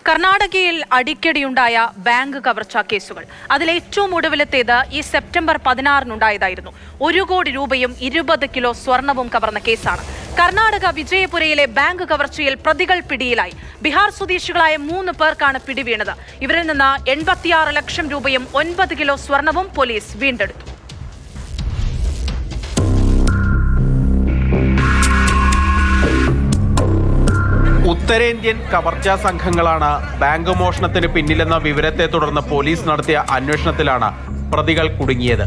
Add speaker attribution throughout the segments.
Speaker 1: കർണാടകയിൽ അടിക്കടിയുണ്ടായ ബാങ്ക് കവർച്ചാ കേസുകൾ അതിലേറ്റവും ഒടുവിലത്തേത് ഈ സെപ്റ്റംബർ 16-നുണ്ടായതായിരുന്നു. 1 കോടി രൂപയും 20 കിലോ സ്വർണവും കവർന്ന കേസാണ്. കർണാടക വിജയപുരയിലെ ബാങ്ക് കവർച്ചയിൽ പ്രതികൾ പിടിയിലായി. ബീഹാർ സ്വദേശികളായ 3 പേർക്കാണ് പിടിവീണത്. ഇവരിൽ നിന്ന് 86 ലക്ഷം രൂപയും 9 കിലോ സ്വർണവും പോലീസ് വീണ്ടെടുത്തു.
Speaker 2: ഉത്തരേന്ത്യൻ കവർച്ചാ സംഘങ്ങളാണ് ബാങ്ക് മോഷണത്തിന് പിന്നിലെന്ന വിവരത്തെ തുടർന്ന് പോലീസ് നടത്തിയ അന്വേഷണത്തിലാണ് പ്രതികൾ കുടുങ്ങിയത്.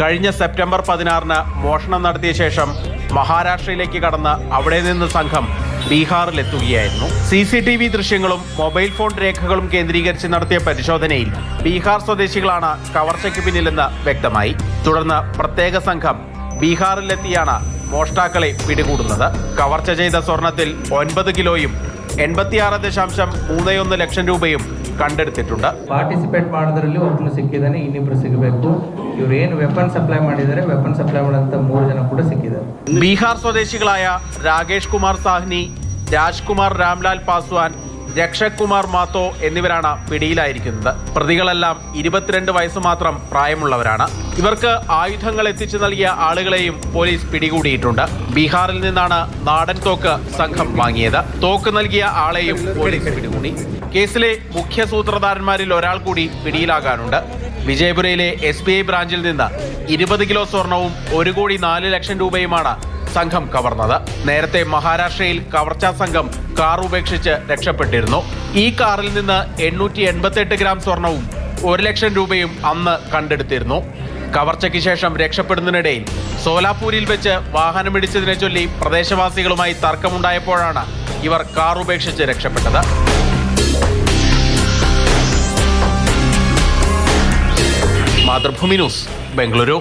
Speaker 2: കഴിഞ്ഞ സെപ്റ്റംബർ 16-ന് മോഷണം നടത്തിയ ശേഷം മഹാരാഷ്ട്രയിലേക്ക് കടന്ന് അവിടെ നിന്ന് സംഘം ബീഹാറിലെത്തുകയായിരുന്നു. CCTV ദൃശ്യങ്ങളും മൊബൈൽ ഫോൺ രേഖകളും കേന്ദ്രീകരിച്ച് നടത്തിയ പരിശോധനയിൽ ബീഹാർ സ്വദേശികളാണ് കവർച്ചയ്ക്ക് പിന്നിലെന്ന് വ്യക്തമായി. തുടർന്ന് പ്രത്യേക സംഘം ബീഹാറിലെത്തിയാണ് മോഷ്ടാക്കളെ പിടികൂടുന്നത്. കവർച്ച ചെയ്ത ಸ್വർಣത്തിൽ 9 ಕಿಲೋയും 86.31 ലക്ഷം രൂപയും കണ്ടെടുത്തിട്ടുണ്ട്.
Speaker 3: ಪಾರ್ಟಿಸಿಪೇಟ್ ಮಾಡೋದ್ರಲ್ಲಿ ಒಬ್ಬನು ಸಿಕ್ಕಿದ್ದಾನೆ, ಇನ್ನಿಬ್ರು ಸಿಗಬೇಕು. ಇವರು ಏನು ವೆಪನ್ ಸಪ್ಲೈ ಮಾಡಿದ್ದಾರೆ, ವೆಪನ್ ಸಪ್ಲೈ ಮಾಡಂತ 3 ಜನ ಕೂಡ ಸಿಕ್ಕಿದ್ದಾರೆ.
Speaker 2: ബീഹാർ സ്വദേശികളായ രാകേഷ് കുമാർ സാഹ്നി, രാജ്കുമാർ രാംലാൽ പാസ്വാൻ, രക്ഷക് കുമാർ മാത്തോ എന്നിവരാണ് പിടിയിലായിരിക്കുന്നത്. പ്രതികളെല്ലാം 22 വയസ്സ് മാത്രം പ്രായമുള്ളവരാണ്. ഇവർക്ക് ആയുധങ്ങൾ എത്തിച്ചു നൽകിയ ആളുകളെയും പോലീസ് പിടികൂടിയിട്ടുണ്ട്. ബീഹാറിൽ നിന്നാണ് നാടൻ തോക്ക് സംഘം വാങ്ങിയത്. തോക്ക് നൽകിയ ആളെയും പോലീസ് പിടികൂടി. കേസിലെ മുഖ്യ സൂത്രധാരന്മാരിൽ ഒരാൾ കൂടി പിടിയിലാകാനുണ്ട്. വിജയപുരയിലെ SBI ബ്രാഞ്ചിൽ നിന്ന് 20 കിലോ സ്വർണവും 1 കോടി 4 ലക്ഷം രൂപയുമാണ് സംഘം കവർന്നത്. നേരത്തെ മഹാരാഷ്ട്രയിൽ കവർച്ചാ സംഘം കാർ ഉപേക്ഷിച്ച് രക്ഷപ്പെട്ടിരുന്നു. ഈ കാറിൽ നിന്ന് 888 ഗ്രാം സ്വർണവും 1 ലക്ഷം രൂപയും അന്ന് കണ്ടെടുത്തിരുന്നു. കവർച്ചയ്ക്ക് ശേഷം രക്ഷപ്പെടുന്നതിനിടയിൽ സോലാപൂരിൽ വെച്ച് വാഹനമിടിച്ചതിനെ ചൊല്ലി പ്രദേശവാസികളുമായി തർക്കമുണ്ടായപ്പോഴാണ് ഇവർ കാർ ഉപേക്ഷിച്ച് രക്ഷപ്പെട്ടത്. മാതൃഭൂമി ന്യൂസ്, ബംഗളൂരു.